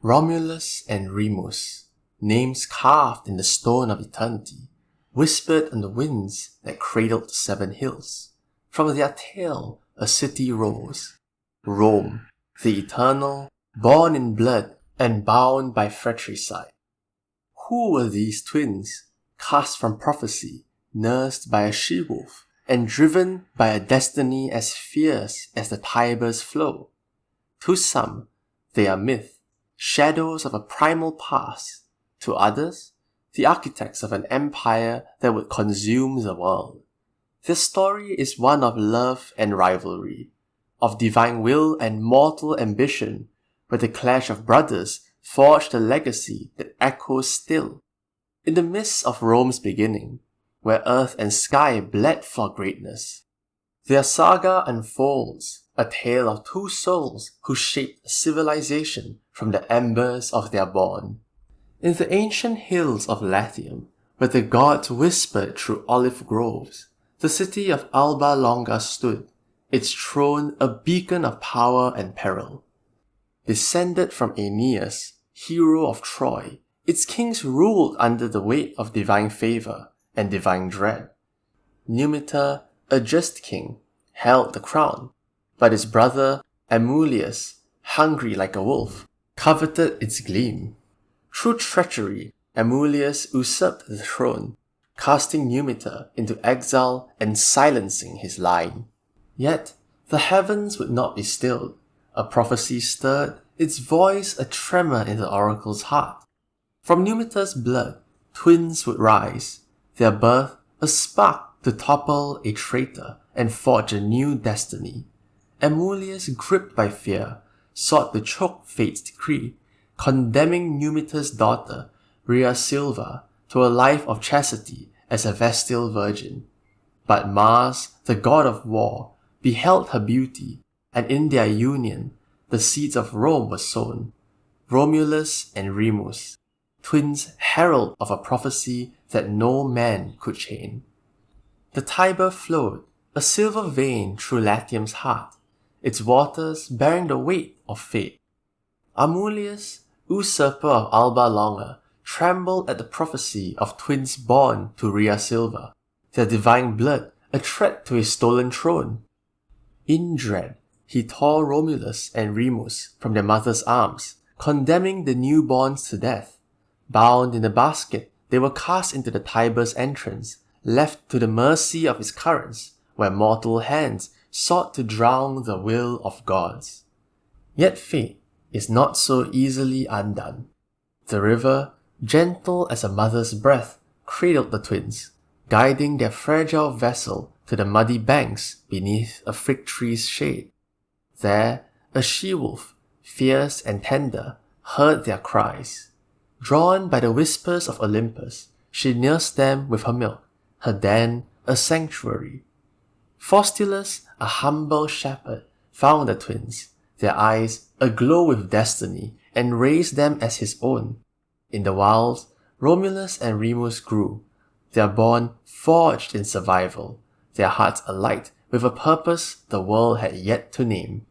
Romulus and Remus, names carved in the stone of eternity, whispered on the winds that cradled the 7 hills. From their tale a city rose, Rome, the eternal, born in blood and bound by fratricide. Who were these twins, cast from prophecy, nursed by a she-wolf, and driven by a destiny as fierce as the Tiber's flow? To some, they are myth, shadows of a primal past. To others, the architects of an empire that would consume the world. Their story is one of love and rivalry, of divine will and mortal ambition, where the clash of brothers forged a legacy that echoes still. In the midst of Rome's beginning, where earth and sky bled for greatness, their saga unfolds, a tale of 2 souls who shaped a civilization from the embers of their bond. In the ancient hills of Latium, where the gods whispered through olive groves, the city of Alba Longa stood, its throne a beacon of power and peril. Descended from Aeneas, hero of Troy, its kings ruled under the weight of divine favor and divine dread. Numitor, a just king, held the crown, but his brother Amulius, hungry like a wolf, coveted its gleam. Through treachery, Amulius usurped the throne, casting Numitor into exile and silencing his line. Yet, the heavens would not be stilled. A prophecy stirred, its voice a tremor in the oracle's heart. From Numitor's blood, twins would rise, their birth a spark to topple a traitor and forge a new destiny. Amulius, gripped by fear, sought to choke fate's decree, condemning Numitor's daughter, Rhea Silva, to a life of chastity as a vestal virgin. But Mars, the god of war, beheld her beauty, and in their union, the seeds of Rome were sown. Romulus and Remus, twins herald of a prophecy that no man could chain. The Tiber flowed, a silver vein through Latium's heart, its waters bearing the weight of fate. Amulius, usurper of Alba Longa, trembled at the prophecy of twins born to Rhea Silva, their divine blood a threat to his stolen throne. In dread, he tore Romulus and Remus from their mother's arms, condemning the newborns to death. Bound in a basket, they were cast into the Tiber's entrance, left to the mercy of its currents, where mortal hands sought to drown the will of gods. Yet fate is not so easily undone. The river, gentle as a mother's breath, cradled the twins, guiding their fragile vessel to the muddy banks beneath a fig tree's shade. There, a she-wolf, fierce and tender, heard their cries. Drawn by the whispers of Olympus, she nursed them with her milk, her den a sanctuary. Faustulus, a humble shepherd, found the twins, their eyes aglow with destiny, and raised them as his own. In the wilds, Romulus and Remus grew, their bond forged in survival, their hearts alight with a purpose the world had yet to name.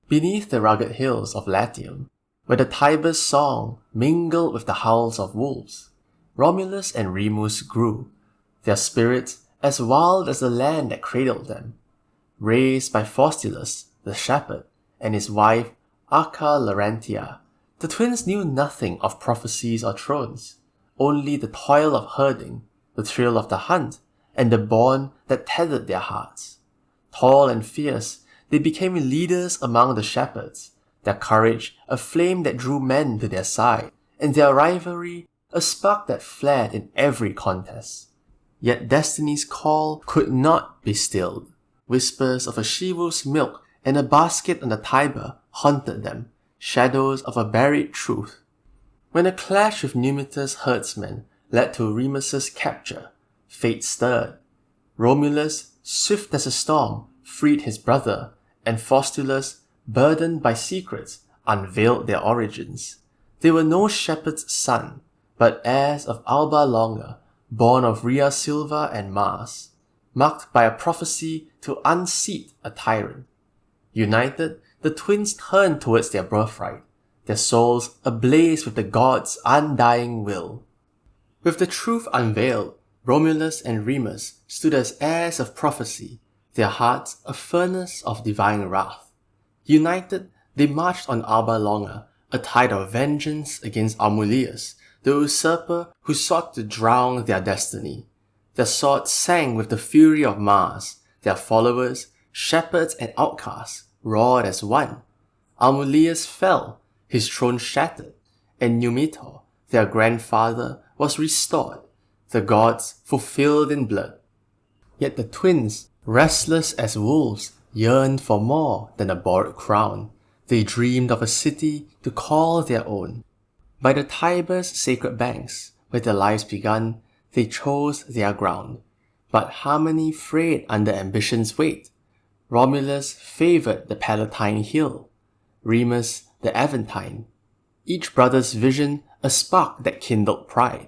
Beneath the rugged hills of Latium, where the Tiber's song mingled with the howls of wolves, Romulus and Remus grew, their spirits as wild as the land that cradled them. Raised by Faustulus, the shepherd, and his wife Arca Laurentia, the twins knew nothing of prophecies or thrones, only the toil of herding, the thrill of the hunt, and the bond that tethered their hearts. Tall and fierce, they became leaders among the shepherds, their courage a flame that drew men to their side, and their rivalry a spark that flared in every contest. Yet destiny's call could not be stilled. Whispers of a she-wolf's milk and a basket on the Tiber haunted them, shadows of a buried truth. When a clash with Numitor's herdsmen led to Remus's capture, fate stirred. Romulus, swift as a storm, freed his brother, and Faustulus, burdened by secrets, unveiled their origins. They were no shepherd's son, but heirs of Alba Longa, born of Rhea Silva and Mars, marked by a prophecy to unseat a tyrant. United, the twins turned towards their birthright, their souls ablaze with the gods' undying will. With the truth unveiled, Romulus and Remus stood as heirs of prophecy, their hearts a furnace of divine wrath. United, they marched on Alba Longa, a tide of vengeance against Romulus, the usurper who sought to drown their destiny. Their swords sang with the fury of Mars, their followers, shepherds and outcasts, roared as one. Romulus fell, his throne shattered, and Numitor, their grandfather, was restored, the gods fulfilled in blood. Yet the twins, restless as wolves, yearned for more than a borrowed crown. They dreamed of a city to call their own. By the Tiber's sacred banks, where their lives begun, they chose their ground. But harmony frayed under ambition's weight. Romulus favoured the Palatine hill, Remus the Aventine. Each brother's vision a spark that kindled pride.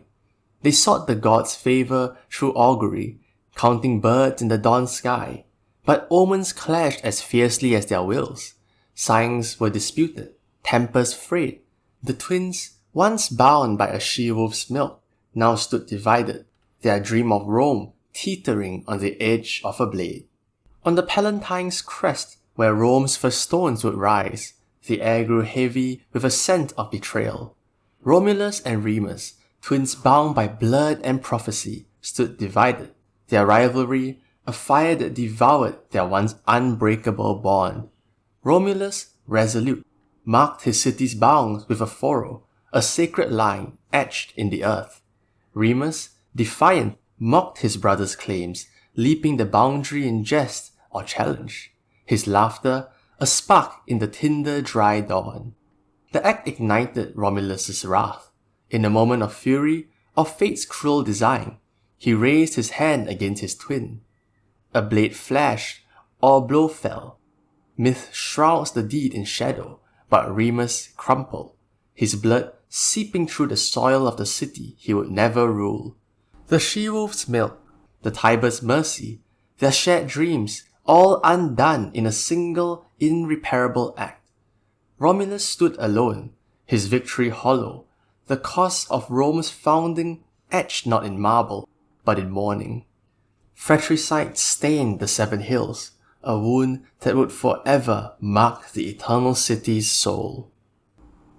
They sought the gods' favour through augury, counting birds in the dawn sky. But omens clashed as fiercely as their wills. Signs were disputed, tempers frayed. The twins, once bound by a she-wolf's milk, now stood divided, their dream of Rome teetering on the edge of a blade. On the Palatine's crest, where Rome's first stones would rise, the air grew heavy with a scent of betrayal. Romulus and Remus, twins bound by blood and prophecy, stood divided, their rivalry a fire that devoured their once unbreakable bond. Romulus, resolute, marked his city's bounds with a furrow, a sacred line etched in the earth. Remus, defiant, mocked his brother's claims, leaping the boundary in jest or challenge. His laughter, a spark in the tinder dry dawn. The act ignited Romulus's wrath. In a moment of fury, of fate's cruel design, he raised his hand against his twin. A blade flashed, or a blow fell. Myth shrouds the deed in shadow, but Remus crumpled, his blood seeping through the soil of the city he would never rule. The she-wolf's milk, the Tiber's mercy, their shared dreams, all undone in a single, irreparable act. Romulus stood alone, his victory hollow, the cost of Rome's founding etched not in marble, but in mourning. Fratricide stained the seven hills, a wound that would forever mark the eternal city's soul.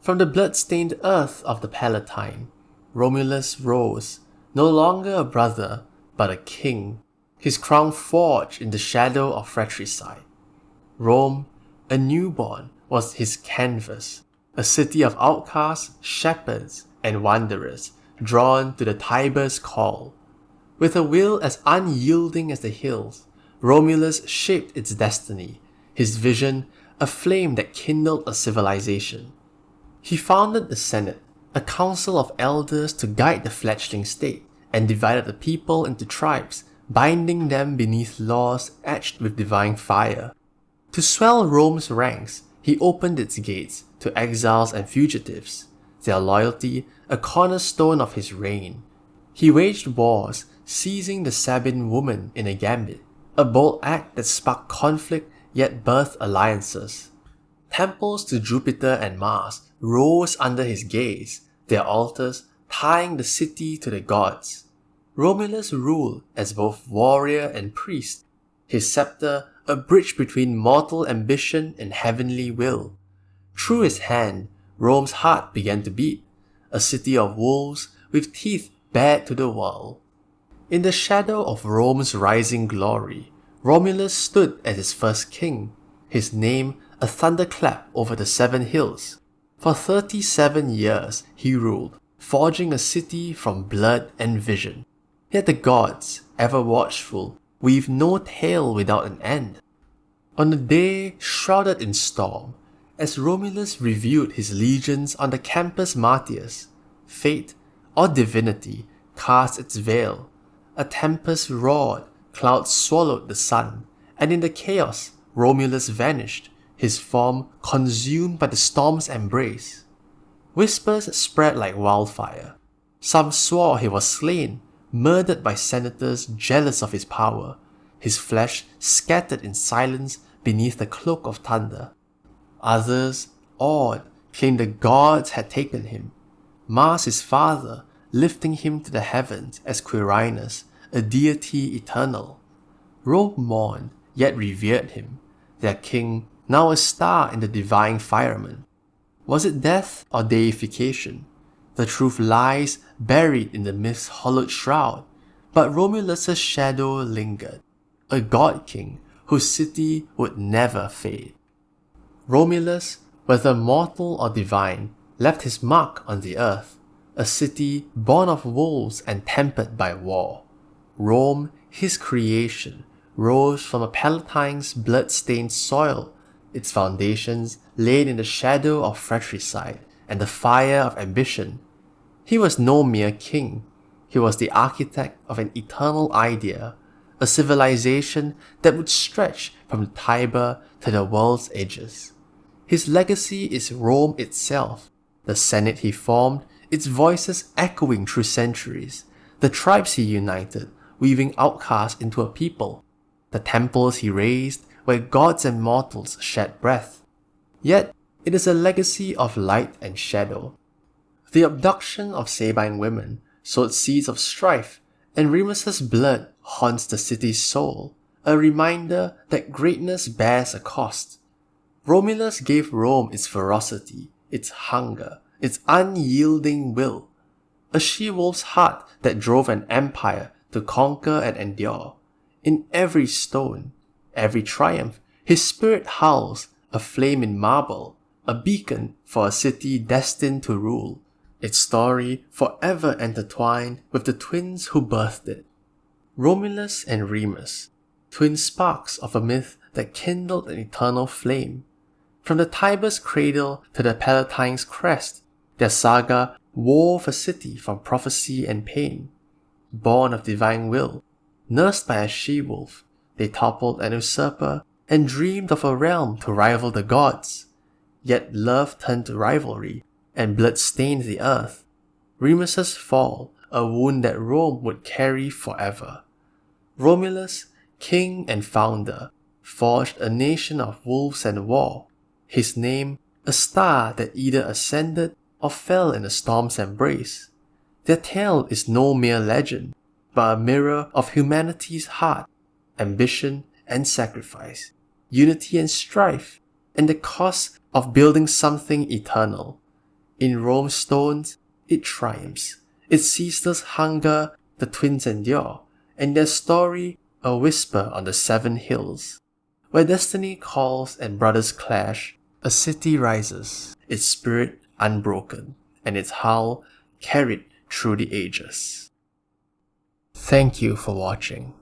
From the blood-stained earth of the Palatine, Romulus rose, no longer a brother, but a king, his crown forged in the shadow of fratricide. Rome, a newborn, was his canvas, a city of outcasts, shepherds, and wanderers, drawn to the Tiber's call. With a will as unyielding as the hills, Romulus shaped its destiny, his vision a flame that kindled a civilization. He founded the Senate, a council of elders to guide the fledgling state, and divided the people into tribes, binding them beneath laws etched with divine fire. To swell Rome's ranks, he opened its gates to exiles and fugitives, their loyalty a cornerstone of his reign. He waged wars, seizing the Sabine woman in a gambit, a bold act that sparked conflict yet birthed alliances. Temples to Jupiter and Mars rose under his gaze, their altars tying the city to the gods. Romulus ruled as both warrior and priest, his scepter a bridge between mortal ambition and heavenly will. Through his hand, Rome's heart began to beat, a city of wolves with teeth bared to the world. In the shadow of Rome's rising glory, Romulus stood as its first king, his name a thunderclap over the seven hills. For 37 years he ruled, forging a city from blood and vision. Yet the gods, ever watchful, weave no tale without an end. On a day shrouded in storm, as Romulus reviewed his legions on the Campus Martius, fate, or divinity, cast its veil. A tempest roared, clouds swallowed the sun, and in the chaos, Romulus vanished, his form consumed by the storm's embrace. Whispers spread like wildfire. Some swore he was slain, murdered by senators jealous of his power, his flesh scattered in silence beneath the cloak of thunder. Others, awed, claimed the gods had taken him, Mars his father lifting him to the heavens as Quirinus, a deity eternal. Rome mourned, yet revered him, their king, now a star in the divine firmament. Was it death or deification? The truth lies buried in the mist's hollowed shroud, but Romulus's shadow lingered, a god king whose city would never fade. Romulus, whether mortal or divine, left his mark on the earth, a city born of wolves and tempered by war. Rome, his creation, rose from a Palatine's blood-stained soil, its foundations laid in the shadow of fratricide and the fire of ambition. He was no mere king. He was the architect of an eternal idea, a civilization that would stretch from the Tiber to the world's edges. His legacy is Rome itself, the Senate he formed, its voices echoing through centuries, the tribes he united, weaving outcasts into a people, the temples he raised where gods and mortals shed breath. Yet, it is a legacy of light and shadow. The abduction of Sabine women sowed seeds of strife, and Remus's blood haunts the city's soul, a reminder that greatness bears a cost. Romulus gave Rome its ferocity, its hunger, its unyielding will, a she-wolf's heart that drove an empire to conquer and endure. In every stone, every triumph, his spirit howls, a flame in marble, a beacon for a city destined to rule, its story forever intertwined with the twins who birthed it. Romulus and Remus, twin sparks of a myth that kindled an eternal flame. From the Tiber's cradle to the Palatine's crest, their saga wove a city from prophecy and pain. Born of divine will, nursed by a she-wolf, they toppled an usurper and dreamed of a realm to rival the gods. Yet love turned to rivalry, and blood stained the earth. Remus's fall, a wound that Rome would carry forever. Romulus, king and founder, forged a nation of wolves and war. His name, a star that either ascended or fell in a storm's embrace. Their tale is no mere legend, but a mirror of humanity's heart, ambition and sacrifice, unity and strife, and the cost of building something eternal. In Rome's stones, it triumphs. Its ceaseless hunger the twins endure, and their story a whisper on the 7 hills. Where destiny calls and brothers clash, a city rises, its spirit unbroken, and its howl carried through the ages. Thank you for watching.